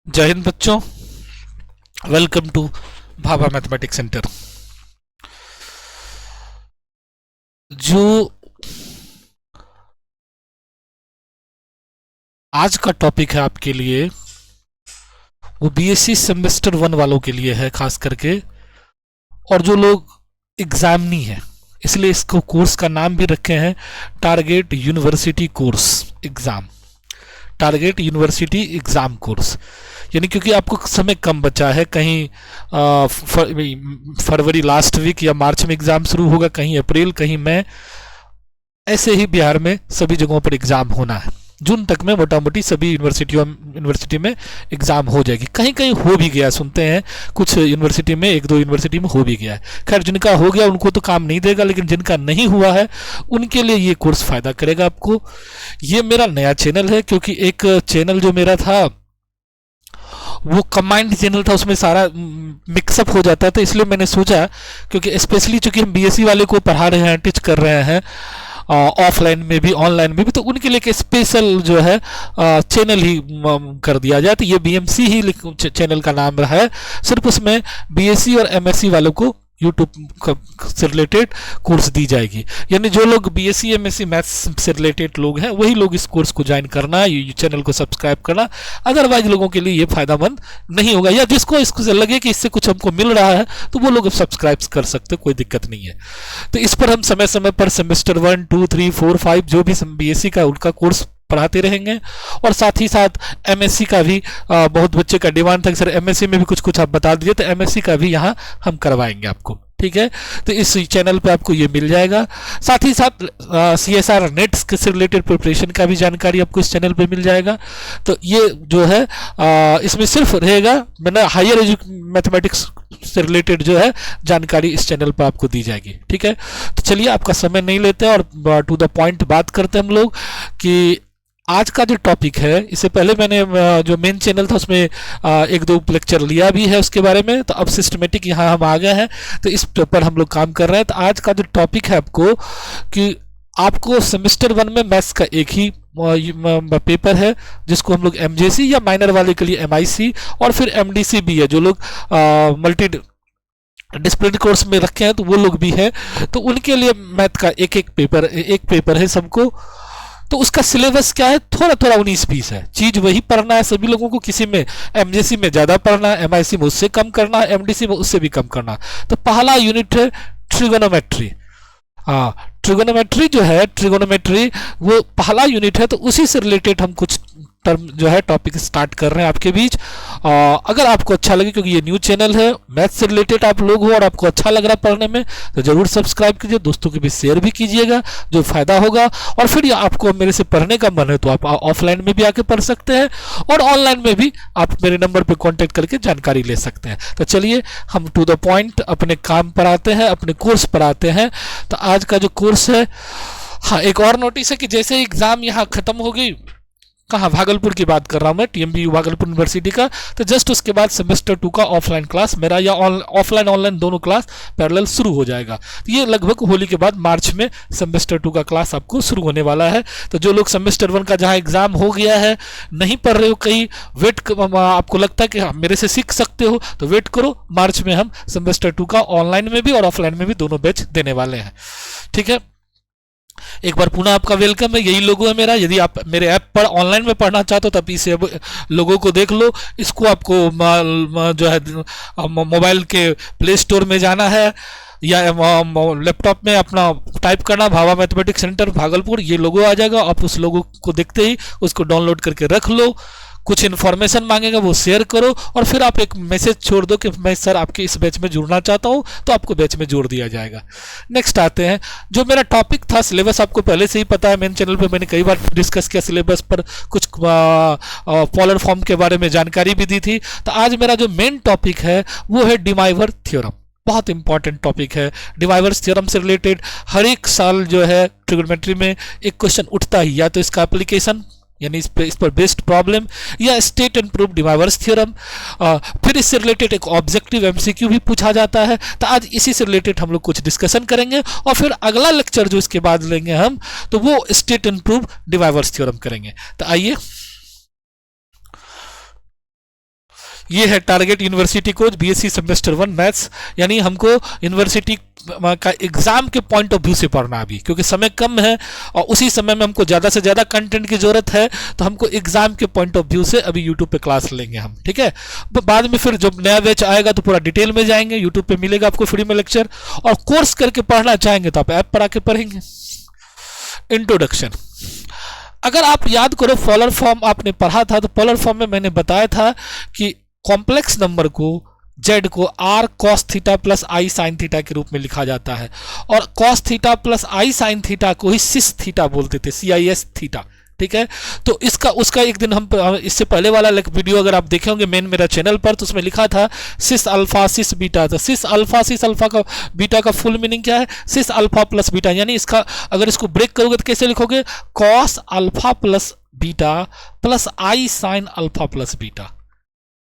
जय हिंद बच्चों। Welcome to Bhabha mathematics centre. जो आज का टॉपिक है आपके लिए वो बीएससी सेमेस्टर 1 वालों के लिए है खास करके, और जो लोग एग्जामिनी है, इसलिए इसको कोर्स का नाम भी रखे हैं target university course exam. Target university exam course यानी क्योंकि आपको समय कम बचा है, कहीं फरवरी लास्ट वीक या मार्च में एग्जाम शुरू होगा, कहीं अप्रैल, कहीं मई, ऐसे ही बिहार में सभी जगहों पर एग्जाम होना है। जून तक में मोटा मोटी सभी यूनिवर्सिटी में एग्जाम हो जाएगी। कहीं कहीं हो भी गया, सुनते हैं कुछ यूनिवर्सिटी में, एक दो यूनिवर्सिटी में हो भी गया है। खैर, जिनका हो गया उनको तो काम नहीं देगा, लेकिन जिनका नहीं हुआ है उनके लिए ये कोर्स फायदा करेगा आपको। ये मेरा नया चैनल है, क्योंकि एक चैनल जो मेरा था वो कंबाइंड चैनल था, उसमें सारा मिक्सअप हो जाता था, इसलिए मैंने सोचा, क्योंकि स्पेशली चूंकि हम बीएससी वाले को पढ़ा रहे हैं, टीच कर रहे हैं ऑफलाइन में भी ऑनलाइन में भी, तो उनके लिए एक स्पेशल जो है चैनल ही कर दिया जाए। तो ये बीएमसी ही चैनल का नाम रहा है। सिर्फ उसमें बीएससी और एमएससी वालों को यूट्यूब से रिलेटेड कोर्स दी जाएगी। यानी जो लोग बीएससी एमएससी मैथ्स से रिलेटेड लोग हैं वही लोग इस कोर्स को ज्वाइन करना, ये चैनल को सब्सक्राइब करना। अदरवाइज लोगों के लिए ये फायदामंद नहीं होगा, या जिसको इसको लगे कि इससे कुछ हमको मिल रहा है तो वो लोग सब्सक्राइब कर सकते, कोई दिक्कत नहीं है। तो इस पर हम समय समय पर सेमेस्टर 1, 2, 3, 4, 5 जो भी बीएससी का उनका कोर्स पढ़ाते रहेंगे, और साथ ही साथ एमएससी का भी बहुत बच्चे का डिमांड था कि सर एमएससी में भी कुछ कुछ आप बता दीजिए, तो एमएससी का भी यहाँ हम करवाएंगे आपको। ठीक है, तो इस चैनल पे आपको ये मिल जाएगा। साथ ही साथ सीएसआर नेट्स से रिलेटेड प्रिपरेशन का भी जानकारी आपको इस चैनल पे मिल जाएगा। तो ये जो है इसमें सिर्फ रहेगा मैंने हायर मैथमेटिक्स से रिलेटेड जो है जानकारी इस चैनल पर आपको दी जाएगी। ठीक है, तो चलिए आपका समय नहीं लेते और टू द पॉइंट बात करते हैं हम लोग कि आज का जो टॉपिक है, इससे पहले मैंने जो मेन चैनल था उसमें एक दो लेक्चर लिया भी है उसके बारे में, तो अब सिस्टमेटिक यहाँ हम आ गए हैं, तो इस पर हम लोग काम कर रहे हैं। तो आज का जो टॉपिक है आपको कि आपको सेमेस्टर 1 में मैथ्स का एक ही पेपर है जिसको हम लोग एमजेसी या माइनर वाले के लिए एमआईसी और फिर एमडीसी भी है। जो लोग मल्टी डिसिप्लिनरी कोर्स में रखे हैं तो वो लोग भी है, तो उनके लिए मैथ का एक पेपर है सबको। तो उसका सिलेबस क्या है, थोड़ा थोड़ा 19-20 है, चीज वही पढ़ना है सभी लोगों को। किसी में एमजेसी में ज्यादा पढ़ना है, एमआईसी में उससे कम करना है, एमडीसी में उससे भी कम करना है। तो पहला यूनिट है ट्रिगोनोमेट्री। ट्रिगोनोमेट्री जो है, ट्रिगोनोमेट्री वो पहला यूनिट है, तो उसी से रिलेटेड हम कुछ टर्म जो है टॉपिक स्टार्ट कर रहे हैं आपके बीच। अगर आपको अच्छा लगे, क्योंकि ये न्यू चैनल है, मैथ से रिलेटेड आप लोग हो और आपको अच्छा लग रहा है पढ़ने में, तो जरूर सब्सक्राइब कीजिए, दोस्तों के बीच शेयर भी कीजिएगा, जो फायदा होगा। और फिर आपको मेरे से पढ़ने का मन है तो आप ऑफलाइन में भी आके पढ़ सकते हैं, और ऑनलाइन में भी आप मेरे नंबर पर कॉन्टेक्ट करके जानकारी ले सकते हैं। तो चलिए हम टू द पॉइंट अपने काम पर आते हैं, अपने कोर्स पर आते हैं। तो आज का जो कोर्स है, हाँ एक और नोटिस है कि जैसे एग्जाम यहाँ खत्म हो गई, कहाँ, भागलपुर की बात कर रहा हूँ मैं, टीएमबी भागलपुर यूनिवर्सिटी का, तो जस्ट उसके बाद सेमेस्टर 2 का ऑफलाइन क्लास मेरा, या ऑफलाइन ऑनलाइन दोनों क्लास पैरेलल शुरू हो जाएगा। तो ये लगभग होली के बाद मार्च में सेमेस्टर 2 का क्लास आपको शुरू होने वाला है। तो जो लोग सेमेस्टर 1 का जहाँ एग्जाम हो गया है, नहीं पढ़ रहे हो, कहीं वेट, आपको लगता है कि हाँ मेरे से सीख सकते हो, तो वेट करो, मार्च में हम सेमेस्टर 2 का ऑनलाइन में भी और ऑफलाइन में भी दोनों बैच देने वाले हैं। ठीक है, एक बार पुनः आपका वेलकम है। यही लोगो है मेरा। यदि आप मेरे ऐप पर ऑनलाइन में पढ़ना चाहते हो तो इस लोगो को देख लो। इसको आपको जो है मोबाइल के प्ले स्टोर में जाना है या लैपटॉप में अपना टाइप करना भाभा मैथमेटिक्स सेंटर भागलपुर, ये लोगो आ जाएगा। आप उस लोगो को देखते ही उसको डाउनलोड करके रख लो। कुछ इन्फॉर्मेशन मांगेगा वो शेयर करो, और फिर आप एक मैसेज छोड़ दो कि मैं सर आपके इस बैच में जुड़ना चाहता हूँ, तो आपको बैच में जोड़ दिया जाएगा। नेक्स्ट आते हैं, जो मेरा टॉपिक था, सिलेबस आपको पहले से ही पता है, मेन चैनल पे मैंने कई बार डिस्कस किया सिलेबस पर, कुछ पॉलर फॉर्म के बारे में जानकारी भी दी थी। तो आज मेरा जो मेन टॉपिक है वो है डिमाइवर थ्योरम। बहुत इंपॉर्टेंट टॉपिक है। डिमाइवर्स थ्योरम से रिलेटेड हर एक साल जो है ट्रिगोनोमेट्री में एक क्वेश्चन उठता ही, या तो इसका एप्लीकेशन यानी इस पर बेस्ड प्रॉब्लम, या state and prove De Moivre's theorem, फिर इससे रिलेटेड एक ऑब्जेक्टिव एमसीक्यू भी पूछा जाता है। तो आज इसी से रिलेटेड हम लोग कुछ डिस्कशन करेंगे, और फिर अगला लेक्चर जो इसके बाद लेंगे हम, तो वो state and prove De Moivre's theorem करेंगे। तो आइए ये है target university coach BSc semester 1 maths, यानी हमको यूनिवर्सिटी का एग्जाम के पॉइंट ऑफ व्यू से पढ़ना अभी, क्योंकि समय कम है और उसी समय में हमको ज़्यादा से ज़्यादा कंटेंट की जरूरत है, तो हमको एग्जाम के पॉइंट ऑफ व्यू से अभी यूट्यूब पे क्लास लेंगे हम, ठीक है। बाद में फिर जब नया बैच आएगा तो पूरा डिटेल में जाएंगे, यूट्यूब पे मिलेगा आपको फ्री में लेक्चर, और कोर्स करके पढ़ना चाहेंगे तो आप ऐप पर आके पढ़ेंगे। इंट्रोडक्शन, अगर आप याद करो पोलर फॉर्म आपने पढ़ा था, तो पोलर फॉर्म में मैंने बताया था कि कॉम्प्लेक्स नंबर को z को r cos theta plus i sine theta के रूप में लिखा जाता है, और cos theta plus i sign theta को ही सिस थीटा बोलते थे, CIS थीटा, ठीक है। तो इसका उसका एक दिन हम इससे पहले वाला वीडियो अगर आप देखे होंगे मेन मेरा चैनल पर, तो उसमें लिखा था सिस अल्फा सिस बीटा। तो सिस अल्फा का बीटा का फुल मीनिंग क्या है? सिस अल्फा प्लस बीटा, यानी इसका अगर इसको ब्रेक करोगे तो कैसे लिखोगे? Cos alpha plus beta plus i sine alpha plus beta.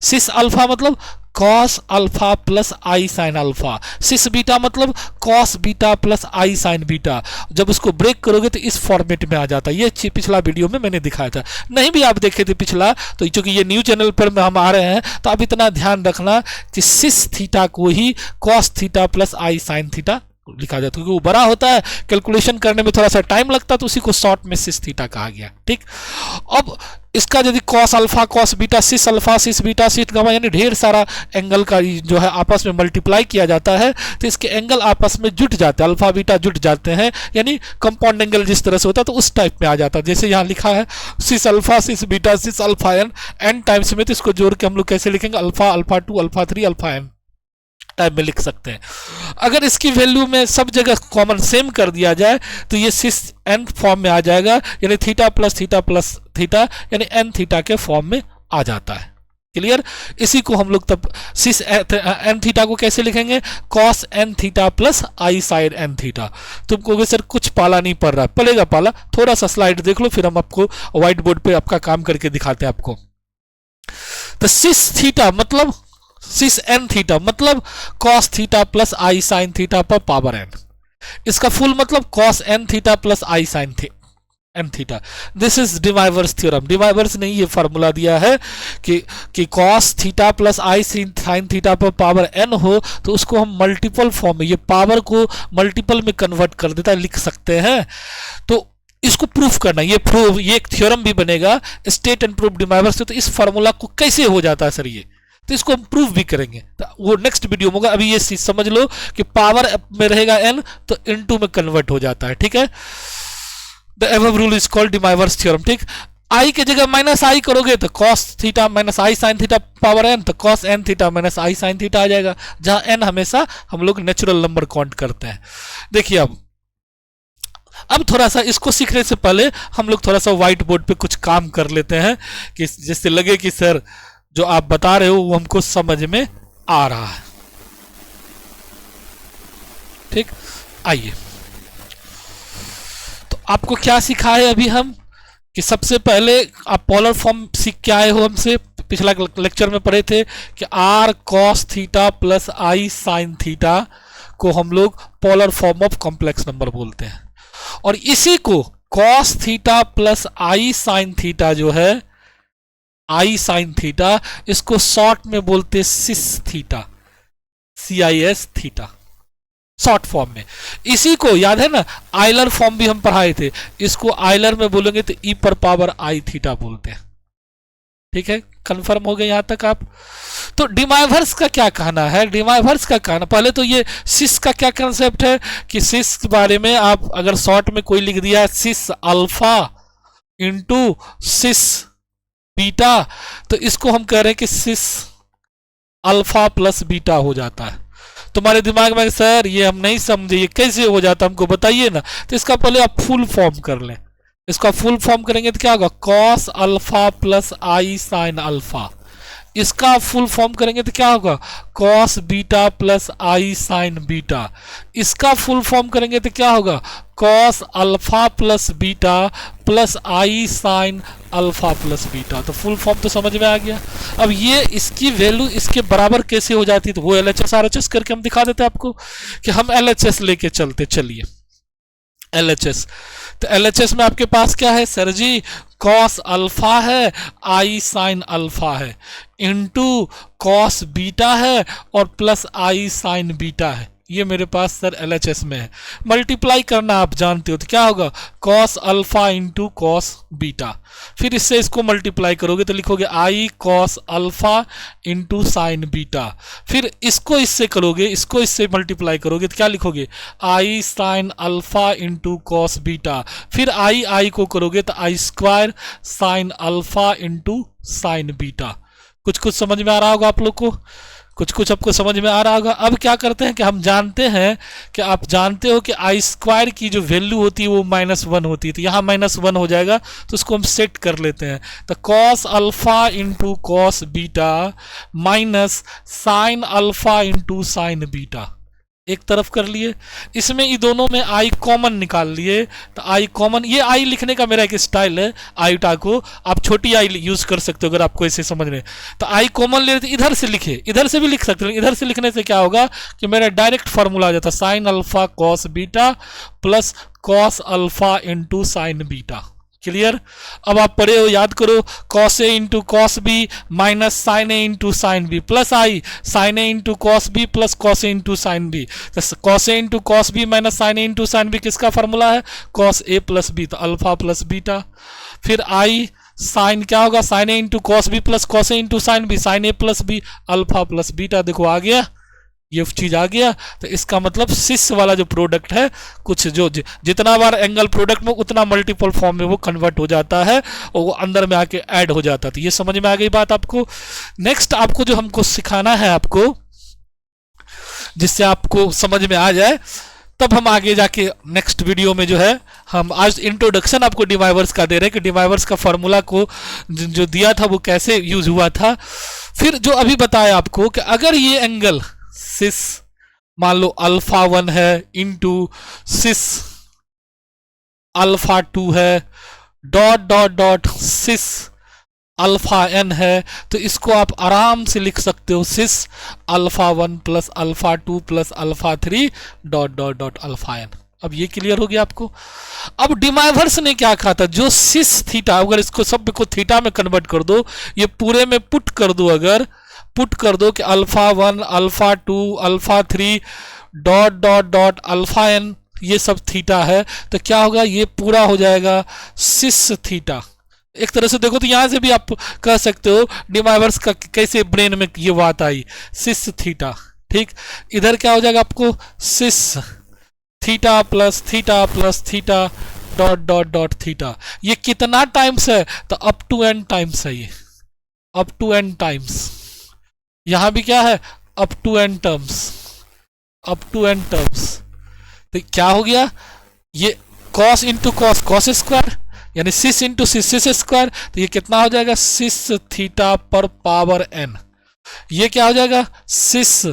Cis alpha मतलब cos alpha plus i sine alpha, cis beta मतलब cos beta plus i sine beta. जब उसको ब्रेक करोगे तो इस फॉर्मेट में आ जाता है। ये पिछला वीडियो में मैंने दिखाया था, नहीं भी आप देखे थे पिछला, तो चूंकि ये न्यू चैनल पर हम आ रहे हैं तो आप इतना ध्यान रखना कि सिस थीटा को ही cos theta plus i sine theta लिखा जाता है, क्योंकि वो बड़ा होता है, कैलकुलेशन करने में थोड़ा सा टाइम लगता है, तो उसी को शॉर्ट में सिस थीटा कहा गया, ठीक। अब इसका यदि cos alpha cos beta cis alpha cis beta सिस गामा यानी ढेर सारा एंगल का जो है आपस में मल्टीप्लाई किया जाता है, तो इसके एंगल आपस में जुट जाते हैं, अल्फा बीटा जुट जाते हैं, यानी कंपाउंड एंगल जिस तरह से होता है तो उस टाइप में आ जाता है। जैसे यहाँ लिखा है cis alpha cis beta cis alpha n times में, तो इसको जोड़ के हम लोग कैसे लिखेंगे? Alpha alpha 2 alpha 3 alpha n type में लिख सकते हैं। अगर इसकी वैल्यू में सब जगह कॉमन सेम कर दिया जाए तो ये सिस एन फॉर्म में आ जाएगा, यानी थीटा प्लस थीटा यानी एन थीटा के फॉर्म में आ जाता है। क्लियर? इसी को हम लोग तब सिस एन थीटा को कैसे लिखेंगे? Cos n theta plus i sine n theta. तुम कहोगे सर कुछ पाला नहीं पड़ रहा, पड़ेगा पाला, थोड़ा सा स्लाइड देख लो, फिर हम आपको व्हाइट बोर्ड पे आपका काम करके दिखाते हैं आपको। तो सिस थीटा मतलब सिस एन थीटा मतलब cos theta plus i sine theta पर पावर एन। इसका फुल मतलब cos n theta plus i sine n theta. This is De Moivre's theorem. De Moivre's ने ये फार्मूला दिया है कि cos theta plus i sine theta पर पावर एन हो तो उसको हम मल्टीपल फॉर्म में, ये पावर को मल्टीपल में कन्वर्ट कर देता है, लिख सकते हैं। तो इसको प्रूफ करना, ये एक थ्योरम भी बनेगा स्टेट एंड प्रूफ डिवाइवर्स से। तो इस फार्मूला को कैसे हो जाता है सर ये, तो इसको हम प्रूफ भी करेंगे, तो वो नेक्स्ट वीडियो में होगा। अभी ये चीज समझ लो कि पावर में रहेगा n तो इनटू में कन्वर्ट हो जाता है, ठीक है। The above rule is called De Moivre's theorem, ठीक। आई की जगह माइनस आई करोगे तो cos theta minus i sine theta power n, तो cos n theta minus i sine theta आ जाएगा, जहां n हमेशा हम लोग नेचुरल नंबर काउंट करते हैं। देखिए अब थोड़ा सा इसको सीखने से पहले हम लोग थोड़ा सा व्हाइट बोर्ड पे कुछ काम कर लेते हैं, कि जिससे लगे कि सर जो आप बता रहे हो वो हमको समझ में आ रहा है, ठीक। आइए, तो आपको क्या सिखा है अभी हम, कि सबसे पहले आप पोलर फॉर्म सीख के आए हो हमसे, पिछला लेक्चर में पढ़े थे कि r cos theta plus i sine theta को हम लोग polar form of complex number बोलते हैं, और इसी को cos theta plus i sine theta जो है आई साइन थीटा, इसको शॉर्ट में बोलते cis theta, CIS theta short form में। इसी को याद है ना, आयलर फॉर्म भी हम पढ़ाए थे, इसको आयलर में बोलेंगे तो e पर पावर आई थीटा बोलते हैं, ठीक है। कंफर्म हो गए यहां तक आप? तो डिवाइवर्स का क्या कहना है? डिवाइवर्स का कहना, पहले तो ये सिस का क्या कंसेप्ट है कि सिस के बारे में आप अगर शॉर्ट में कोई लिख दिया सिस अल्फा इंटू सिस बीटा, तो इसको हम कह रहे हैं कि सिस अल्फा प्लस बीटा हो जाता है। तुम्हारे दिमाग में सर ये हम नहीं समझे, ये कैसे हो जाता हमको बताइए ना। तो इसका पहले आप फुल फॉर्म कर लें। इसका फुल फॉर्म करेंगे तो क्या होगा? Cos alpha plus i sine alpha. इसका फुल फॉर्म करेंगे तो क्या होगा? Cos beta plus i sine beta. इसका फुल फॉर्म करेंगे तो क्या होगा? Cos alpha plus beta plus i sine alpha plus beta. तो फुल फॉर्म तो समझ में आ गया। अब ये इसकी वैल्यू इसके बराबर कैसे हो जाती है, तो वो LHS RHS करके हम दिखा देते हैं आपको कि हम LHS लेके चलते। चलिए LHS, तो LHS में आपके पास क्या है सर जी? कॉस अल्फा है, आई साइन अल्फा है। इंटू कॉस बीटा है और प्लस आई साइन बीटा है। ये मेरे पास सर LHS में है। मल्टीप्लाई करना आप जानते हो, तो क्या होगा cos alpha into cos beta. फिर इससे इसको मल्टीप्लाई करोगे तो लिखोगे i cos alpha into sine beta. फिर इसको इससे करोगे, इसको इससे मल्टीप्लाई करोगे तो क्या लिखोगे i sine alpha into cos beta. फिर आई को करोगे तो i square sine alpha into sine beta. कुछ कुछ समझ में आ रहा होगा आप लोग को, कुछ कुछ आपको समझ में आ रहा होगा। अब क्या करते हैं कि हम जानते हैं कि आप जानते हो कि आई स्क्वायर की जो वैल्यू होती है वो -1 होती है, तो यहाँ -1 हो जाएगा, तो उसको हम सेट कर लेते हैं। तो cos alpha into cos beta minus sign alpha into sine beta एक तरफ कर लिए। इसमें ये दोनों में आई कॉमन निकाल लिए, तो आई कॉमन, ये आई लिखने का मेरा एक स्टाइल है, आईटा को आप छोटी आई यूज कर सकते हो अगर आपको ऐसे समझ में। तो आई कॉमन ले, इधर से लिखे, इधर से भी लिख सकते हो। इधर से लिखने से क्या होगा कि मेरा डायरेक्ट फॉर्मूला आ जाता sine alpha cos beta plus cos alpha into sine beta. Clear? अब आप पढ़े हो, याद करो, cos A into cos B minus sine A into sine B plus i sine A into cos B plus cos A into sine B. तो cos A into cos B minus sine A into sine B किसका formula है cos A plus B, तो alpha plus beta. फिर आई sign क्या होगा sine A into cos B plus cos A into sine B, sine A plus B alpha plus beta. देखो आ गया, ये चीज आ गया। तो इसका मतलब सिस वाला जो प्रोडक्ट है, कुछ जो जितना बार एंगल प्रोडक्ट में उतना मल्टीपल फॉर्म में वो कन्वर्ट हो जाता है और वो अंदर में आके ऐड हो जाता है। तो ये समझ में आ गई बात आपको। नेक्स्ट आपको जो हमको सिखाना है आपको, जिससे आपको समझ में आ जाए, तब हम आगे जाके नेक्स्ट वीडियो में जो है हम आज इंट्रोडक्शन आपको डिवाइवर्स का दे रहे हैं कि डिवाइवर्स का फॉर्मूला को जो दिया था वो कैसे यूज हुआ था। फिर जो अभी बताया आपको कि अगर ये एंगल सिस मान लो अल्फा 1 है इंटू सिस अल्फा 2 है डॉट डॉट डॉट सिस अल्फा n है, तो इसको आप आराम से लिख सकते हो cis alpha 1 plus alpha 2 plus alpha 3 dot dot dot alpha n। अब ये क्लियर हो गया आपको। अब डिमाइवर्स ने क्या कहा था, जो सिस थीटा, अगर इसको सब को थीटा में कन्वर्ट कर दो, ये पूरे में पुट कर दो, अगर पुट कर दो कि alpha 1 alpha 2 alpha 3 dot dot dot alpha n ये सब थीटा है, तो क्या होगा ये पूरा हो जाएगा सिस थीटा। एक तरह से देखो तो यहां से भी आप कह सकते हो डिमाइवर्स का कैसे ब्रेन में ये बात आई सिस थीटा। ठीक, इधर क्या हो जाएगा आपको cis theta plus theta plus theta dot dot dot theta. ये कितना टाइम्स है, तो अप टू n टाइम्स है, ये अप टू n टाइम्स। यहां भी क्या है up to n terms, up to n terms. तो क्या हो गया ये cos into cos cos square, यानी सिस इंटू सिस स्क्वायर, तो ये कितना हो जाएगा सिस थीटा पर पावर n। ये क्या हो जाएगा सिस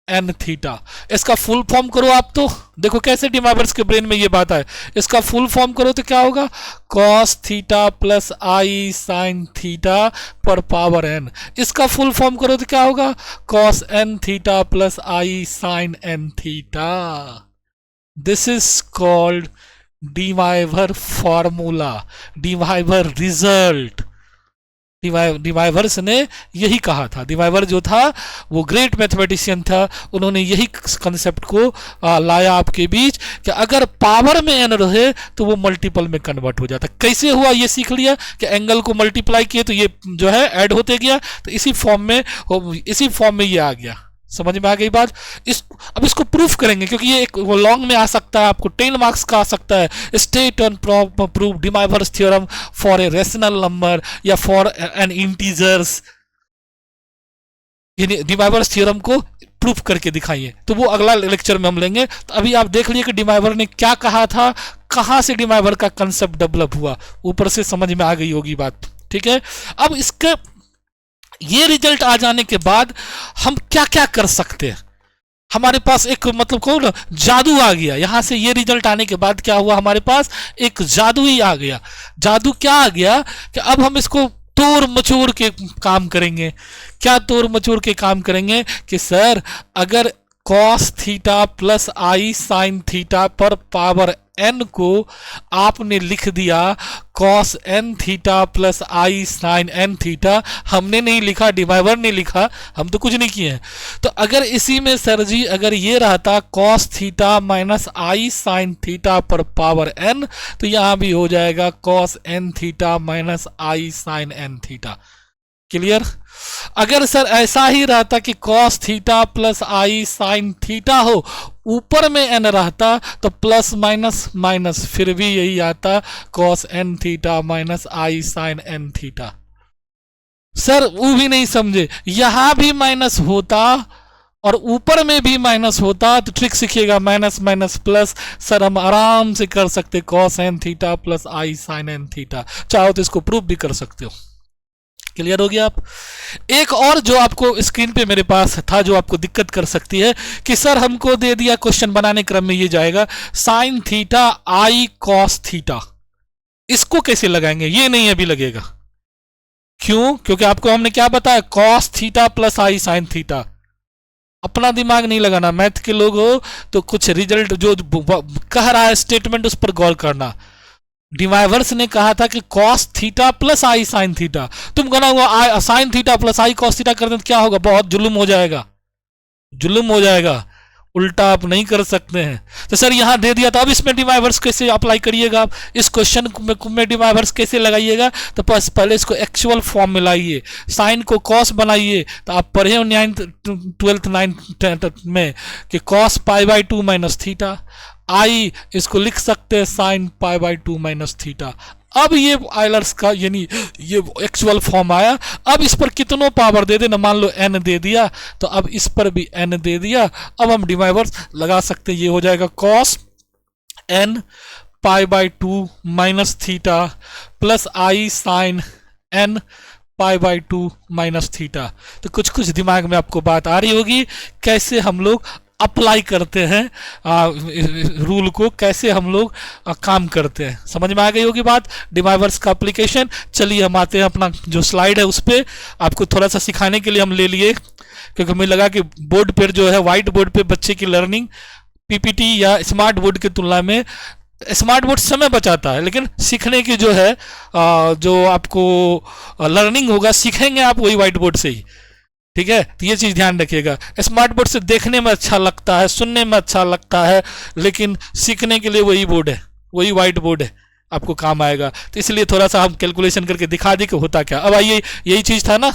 n थीटा। इसका फुल फॉर्म करो आप, तो देखो कैसे डिमाइवर्स के ब्रेन में ये बात है। इसका फुल फॉर्म करो तो क्या होगा cos theta plus i sine theta पर पावर n। इसका फुल फॉर्म करो तो क्या होगा cos n theta plus i sine n theta. This is called De Moivre formula, De Moivre result. De Moivre's ने यही कहा था। डिमाइवर जो था वो ग्रेट मैथमेटिशियन था, उन्होंने यही कंसेप्ट को लाया आपके बीच कि अगर पावर में n रहे तो वो मल्टीपल में कन्वर्ट हो जाता। कैसे हुआ ये सीख लिया कि एंगल को मल्टीप्लाई किए तो ये जो है ऐड होते गया, तो इसी फॉर्म में ये आ गया। समझ में आ गई बात। अब इसको प्रूफ करेंगे क्योंकि ये एक लॉन्ग में आ सकता है, आपको 10 मार्क्स का आ सकता है। State and prove De Moivre's theorem for a rational number या फॉर एन इंटीजर्स, यानी डिमाइवर्स थ्योरम को प्रूफ करके दिखाइए। तो वो अगला लेक्चर में हम लेंगे। तो अभी आप देख लिए कि डिमाइवर ने क्या कहा था, कहां से डिमाइवर का कंसेप्ट डेवलप हुआ, ऊपर से समझ में आ गई होगी बात। ठीक है, अब इसके ये रिजल्ट आ जाने के बाद हम क्या क्या कर सकते हैं। हमारे पास एक मतलब कौन जादू आ गया। यहां से ये रिजल्ट आने के बाद क्या हुआ, हमारे पास एक जादू ही आ गया। जादू क्या आ गया कि अब हम इसको तोड़ मचोड़ के काम करेंगे। क्या तोड़ मचोड़ के काम करेंगे कि सर अगर cos theta plus i sine theta पर पावर n को आपने लिख दिया cos n theta plus i sine n theta. हमने नहीं लिखा, डिवाइवर ने लिखा, हम तो कुछ नहीं किए हैं। तो अगर इसी में सर जी अगर ये रहता cos theta minus i sine theta पर पावर n, तो यहां भी हो जाएगा cos n theta minus i sine n theta. Clear? अगर सर ऐसा ही रहता कि cos theta plus i sine theta हो, ऊपर में n रहता तो प्लस माइनस माइनस फिर भी यही आता cos n theta minus i sine n theta. Sir वो भी नहीं समझे, यहां भी माइनस होता और ऊपर में भी माइनस होता तो ट्रिक सीखिएगा, माइनस माइनस प्लस। सर हम आराम से कर सकते cos n theta plus i sine n theta, चाहो तो इसको प्रूफ भी कर सकते हो। क्लियर हो गया आप? एक और जो आपको स्क्रीन पे मेरे पास था जो आपको दिक्कत कर सकती है कि सर हमको दे दिया क्वेश्चन बनाने क्रम में ये जाएगा sine theta I cos theta, इसको कैसे लगाएंगे? ये नहीं अभी लगेगा। क्यों? क्योंकि आपको हमने क्या बताया cos theta plus i sine theta. अपना दिमाग नहीं लगाना, मैथ के लोग हो तो कुछ रिजल्ट जो कह रहा है स्टेटमेंट उस पर गौर करना। डिवाइवर्स ने कहा था कि cos theta plus i sine theta, तुम कहना हुआ sine theta plus I cos theta कर दें तो क्या होगा? बहुत जुल्म हो जाएगा, जुल्म हो जाएगा, उल्टा आप नहीं कर सकते हैं। तो सर यहां दे दिया था, अब इसमें डिवाइवर्स कैसे अप्लाई करिएगा आप? इस क्वेश्चन में डिवाइवर्स कैसे लगाइएगा? तो बस पहले इसको एक्चुअल फॉर्म में लाइए, साइन को कॉस बनाइए। तो आप पढ़े हो 9th 12th 9th में कि cos pi by 2 minus theta, i इसको लिख सकते हैं sine pi by 2 minus theta. अब ये आइलर्स का यानी ये एक्चुअल फॉर्म आया। अब इस पर कितनों पावर दे देना, मान लो n दे दिया तो अब इस पर भी n दे दिया। अब हम डिवाइवर्स लगा सकते हैं, ये हो जाएगा cos n pi by 2 minus theta plus i sine n pi by 2 minus theta. तो कुछ कुछ दिमाग में आपको बात आ रही होगी कैसे हम लोग अप्लाई करते हैं रूल को, कैसे हम लोग काम करते हैं। समझ में आ गई होगी बात, डिवाइवर्स का एप्लीकेशन। चलिए हम आते हैं अपना जो स्लाइड है उस पर, आपको थोड़ा सा सिखाने के लिए हम ले लिए, क्योंकि हमें लगा कि बोर्ड पर जो है व्हाइट बोर्ड पे बच्चे की लर्निंग पीपीटी या स्मार्ट बोर्ड की तुलना में स्मार्ट बोर्ड समय बचाता है, लेकिन सीखने की जो है जो आपको लर्निंग होगा सीखेंगे आप वही व्हाइट बोर्ड से ही। ठीक है, तो ये चीज़ ध्यान रखिएगा। स्मार्ट बोर्ड से देखने में अच्छा लगता है, सुनने में अच्छा लगता है, लेकिन सीखने के लिए वही बोर्ड है, वही व्हाइट बोर्ड है, आपको काम आएगा। तो इसलिए थोड़ा सा हम कैलकुलेशन करके दिखा दी कि होता क्या। अब आइए, यही चीज़ था ना,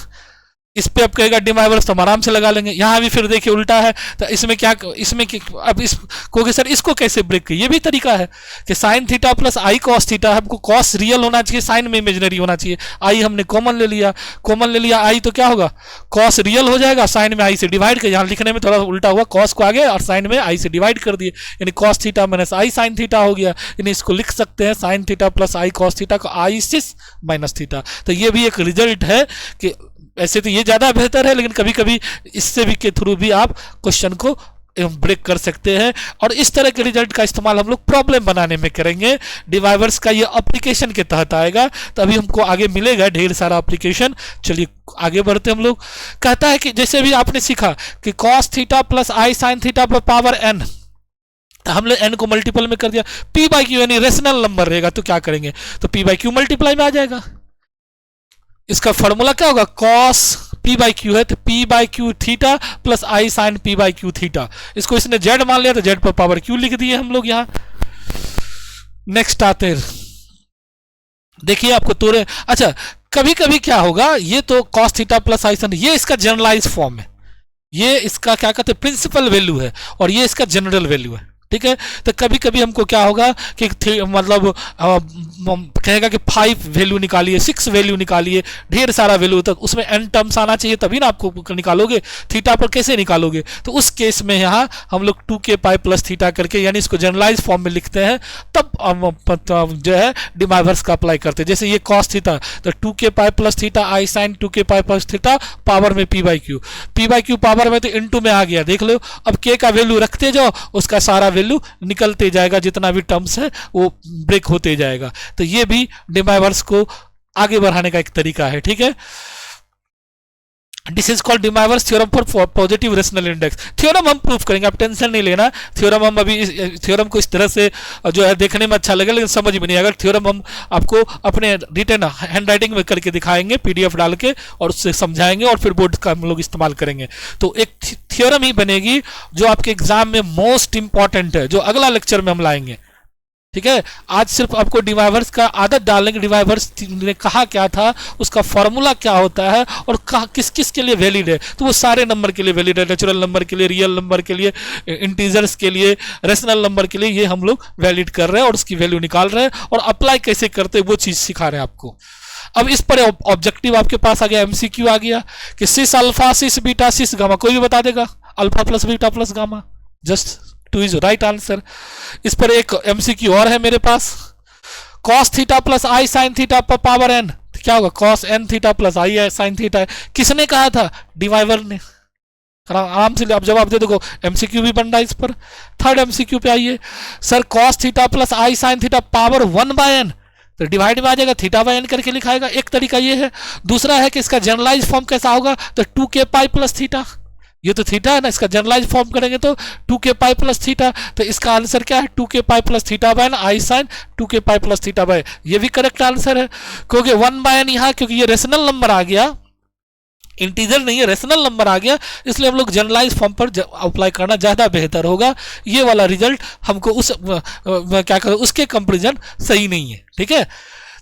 इस पे अब कहेगा डिवाइवर्स तो हम आराम से लगा लेंगे। यहाँ भी फिर देखिए उल्टा है, तो इसमें क्या, इसमें अब इस को सर इसको कैसे ब्रेक किया? ये भी तरीका है कि sine theta plus I cos theta, हमको कॉस रियल होना चाहिए, साइन में इमेजिनरी होना चाहिए। आई हमने कॉमन ले लिया, कॉमन ले लिया आई, तो क्या होगा कॉस रियल हो जाएगा, साइन में आई से डिवाइड कर। यहाँ लिखने में थोड़ा उल्टा हुआ, कॉस को आगे और साइन में आई से डिवाइड कर दिए, यानी cos theta minus i sine theta हो गया। यानी इसको लिख सकते हैं sine theta plus I cos theta को आई सिस माइनस थीटा। तो ये भी एक रिजल्ट है कि ऐसे तो ये ज़्यादा बेहतर है, लेकिन कभी कभी इससे भी के थ्रू भी आप क्वेश्चन को ब्रेक कर सकते हैं। और इस तरह के रिजल्ट का इस्तेमाल हम लोग प्रॉब्लम बनाने में करेंगे। डिवाइवर्स का ये एप्लीकेशन के तहत आएगा, तो अभी हमको आगे मिलेगा ढेर सारा एप्लीकेशन। चलिए आगे बढ़ते हम लोग। कहता है कि जैसे भी आपने सीखा कि cos theta plus i sine theta पर पावर n, हमने n को मल्टीपल में कर दिया, p बाई क्यू यानी रेशनल नंबर रहेगा तो क्या करेंगे, तो p बाई क्यू मल्टीप्लाई में आ जाएगा। इसका फॉर्मूला क्या होगा, कॉस p बाई क्यू है तो p by q theta plus i sine p by q theta. इसको इसने z मान लिया तो z पर पावर q लिख दिए हम लोग यहाँ। नेक्स्ट आते हैं, देखिए आपको तोड़े। अच्छा, कभी कभी क्या होगा, ये तो cos theta plus i sign, ये इसका जनरलाइज फॉर्म है, ये इसका क्या कहते हैं प्रिंसिपल वैल्यू है, और ये इसका जनरल वैल्यू है। ठीक है, तो कभी कभी हमको क्या होगा कि मतलब कहेगा कि 5 वैल्यू निकालिए, 6 वैल्यू निकालिए, ढेर सारा वैल्यू, तक उसमें n टर्म्स आना चाहिए तभी ना आपको निकालोगे। थीटा पर कैसे निकालोगे, तो उस केस में यहाँ हम लोग 2k पाई प्लस थीटा करके यानी इसको जनरलाइज फॉर्म में लिखते हैं, तब जो है डिवाइवर्स का अप्लाई करते हैं। जैसे ये कॉस थीटा तो 2k pi plus theta i sine 2k pi plus theta power में p बाई क्यू पावर में तो इनटू में आ गया, देख लो। अब k का वैल्यू रखते जाओ, उसका सारा वैल्यू निकलते जाएगा, जितना भी टर्म्स है वो ब्रेक होते जाएगा। तो ये भी डिवाइवर्स को आगे बढ़ाने का एक तरीका है। ठीक है, this is called De Moivre's theorem for positive rational index. Theorem हम प्रूफ करेंगे, आप टेंशन नहीं लेना। थ्योरम हम अभी थ्योरम को इस तरह से जो है देखने में अच्छा लगेगा लेकिन समझ में नहीं आएगा। थ्योरम हम आपको अपने रिटन हैंड राइटिंग में करके दिखाएंगे, पीडीएफ डाल के, और उससे समझाएंगे और फिर बोर्ड का हम लोग इस्तेमाल करेंगे। तो एक थ्योरम ही बनेगी जो आपके एग्जाम में मोस्ट इंपॉर्टेंट है, जो अगला लेक्चर में हम लाएंगे। ठीक है, आज सिर्फ आपको डिवाइवर्स का आदत डालेंगे, डिवाइवर्स ने कहा क्या था, उसका फॉर्मूला क्या होता है और किस किस के लिए वैलिड है। तो वो सारे नंबर के लिए वैलिड है, नेचुरल नंबर के लिए, रियल नंबर के लिए, इंटीजर्स के लिए, रेशनल नंबर के लिए, ये हम लोग वैलिड कर रहे हैं और उसकी वैल्यू निकाल रहे हैं और अप्लाई कैसे करते हैं वो चीज़ सिखा रहे हैं आपको। अब इस पर ऑब्जेक्टिव आपके पास आ गया, एमसीक्यू आ गया कि सिस अल्फा सिस बीटा सिस गामा, कोई भी बता देगा alpha plus beta plus gamma, just 2 is right answer. इस पर एक एमसीक्यू और है मेरे पास, cos theta plus i sine theta पर पावर n, क्या होगा cos n theta plus i sine theta. किसने कहा था? डिवाइवर ने। आराम से आप जवाब दे दो, एमसीक्यू भी बन रहा है इस पर। थर्ड एमसीक्यू पे आइए, sir cos theta plus i sine theta power 1/n, तो डिवाइड में आ जाएगा, थीटा बाय n करके लिखाएगा। एक तरीका ये है। दूसरा है कि इसका जनरलाइज फॉर्म कैसा होगा, तो 2k पाई प्लस थीटा, ये तो थीटा है ना, इसका जनरलाइज फॉर्म करेंगे तो 2k पाई प्लस थीटा। तो इसका आंसर क्या है? 2k pi plus theta by i sine 2k pi plus theta by, ये भी करेक्ट आंसर है। क्योंकि 1/n यहाँ, क्योंकि ये रेशनल नंबर आ गया, इंटीजर नहीं है, रेशनल नंबर आ गया, इसलिए हम लोग जनरलाइज फॉर्म पर अप्लाई करना ज़्यादा बेहतर होगा। ये वाला रिजल्ट हमको उस क्या करें, उसके कंपेरिजन सही नहीं है। ठीक है,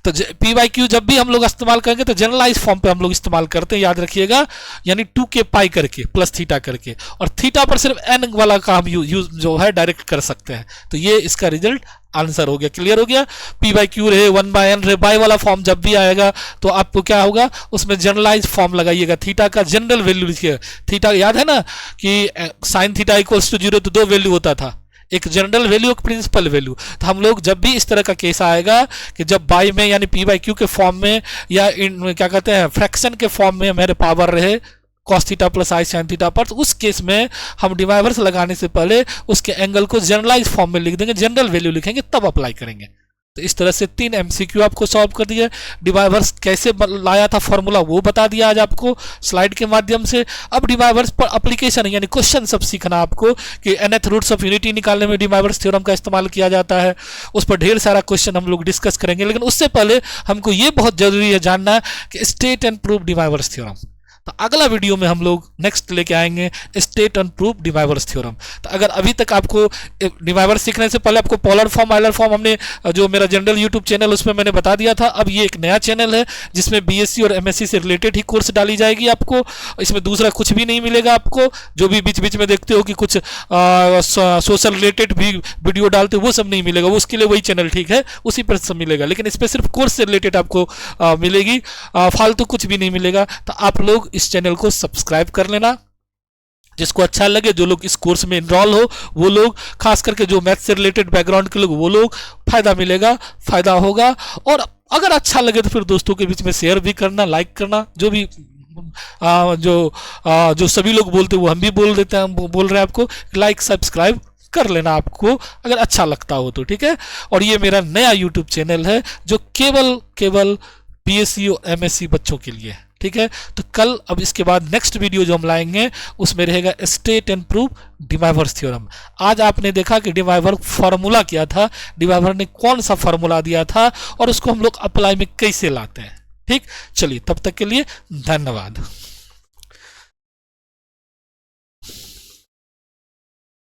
तो पी वाई क्यू जब भी हम लोग इस्तेमाल करेंगे तो जनरलाइज फॉर्म पे हम लोग इस्तेमाल करते हैं, याद रखिएगा, यानी 2k पाई करके प्लस थीटा करके, और थीटा पर सिर्फ n वाला का हम यूज जो है डायरेक्ट कर सकते हैं। तो ये इसका रिजल्ट आंसर हो गया, क्लियर हो गया। पी बाई क्यू रहे, 1/n रहे, बाई वाला फॉर्म जब भी आएगा तो आपको क्या होगा, उसमें जनरलाइज फॉर्म लगाइएगा, थीटा का जनरल वैल्यू लिखिएगा। थीटा याद है ना कि साइन थीटा इक्वल्स टू 0, तो 2 वैल्यू होता था, एक जनरल वैल्यू, एक प्रिंसिपल वैल्यू। तो हम लोग जब भी इस तरह का केस आएगा कि जब बाई में यानी पी बाई क्यू के फॉर्म में या क्या कहते हैं फ्रैक्शन के फॉर्म में मेरे पावर रहे cos theta plus i sine theta पर, तो उस केस में हम डिवाइवर्स लगाने से पहले उसके एंगल को जनरलाइज फॉर्म में लिख देंगे, जनरल वैल्यू लिखेंगे, तब अप्लाई करेंगे। तो इस तरह से 3 एमसीक्यू आपको सॉल्व कर दिया। डिवाइवर्स कैसे लाया था फॉर्मूला वो बता दिया आज आपको स्लाइड के माध्यम से। अब डिवाइवर्स पर एप्लीकेशन यानी क्वेश्चन सब सीखना आपको कि nth रूट्स ऑफ यूनिटी निकालने में डिवाइवर्स थ्योरम का इस्तेमाल किया जाता है। उस पर ढेर सारा क्वेश्चन हम लोग डिस्कस करेंगे, लेकिन उससे पहले हमको ये बहुत जरूरी है जानना कि स्टेट एंड प्रूव डिवाइवर्स थ्योरम। तो अगला वीडियो में हम लोग नेक्स्ट लेके आएंगे स्टेट एंड प्रूफ डिवाइवर्स थ्योरम। तो अगर अभी तक आपको डिवाइवर्स सीखने से पहले आपको पॉलर फॉर्म आइलर फॉर्म हमने जो मेरा जनरल यूट्यूब चैनल उसमें मैंने बता दिया था, अब ये एक नया चैनल है जिसमें बीएससी और एमएससी से रिलेटेड ही कोर्स डाली जाएगी आपको। इसमें दूसरा कुछ भी नहीं मिलेगा आपको, जो भी बीच बीच में देखते हो कि कुछ सोशल रिलेटेड भी वीडियो डालते हो वो सब नहीं मिलेगा, वो उसके लिए वही चैनल ठीक है, उसी पर सब मिलेगा। लेकिन इस पर सिर्फ कोर्स से रिलेटेड आपको मिलेगी, फालतू कुछ भी नहीं मिलेगा। तो आप लोग इस चैनल को सब्सक्राइब कर लेना, जिसको अच्छा लगे, जो लोग इस कोर्स में इनरोल हो वो लोग, खास करके जो मैथ से रिलेटेड बैकग्राउंड के लोग वो लोग, फायदा मिलेगा, फायदा होगा। और अगर अच्छा लगे तो फिर दोस्तों के बीच में शेयर भी करना, लाइक करना, जो भी जो सभी लोग बोलते हैं वो हम भी बोल देते हैं, बोल रहे हैं आपको, लाइक सब्सक्राइब कर लेना आपको अगर अच्छा लगता हो तो, ठीक है। और ये मेरा नया यूट्यूब चैनल है जो केवल बीएससी और एमएससी बच्चों के लिए है, ठीक है। तो कल अब इसके बाद नेक्स्ट वीडियो जो हम लाएंगे उसमें रहेगा स्टेट एंड प्रूफ डिवाइवर्स थ्योरम। आज आपने देखा कि डिवाइवर फॉर्मूला क्या था, डिवाइवर ने कौन सा फॉर्मूला दिया था और उसको हम लोग अप्लाई में कैसे लाते हैं, ठीक। चलिए तब तक के लिए धन्यवाद।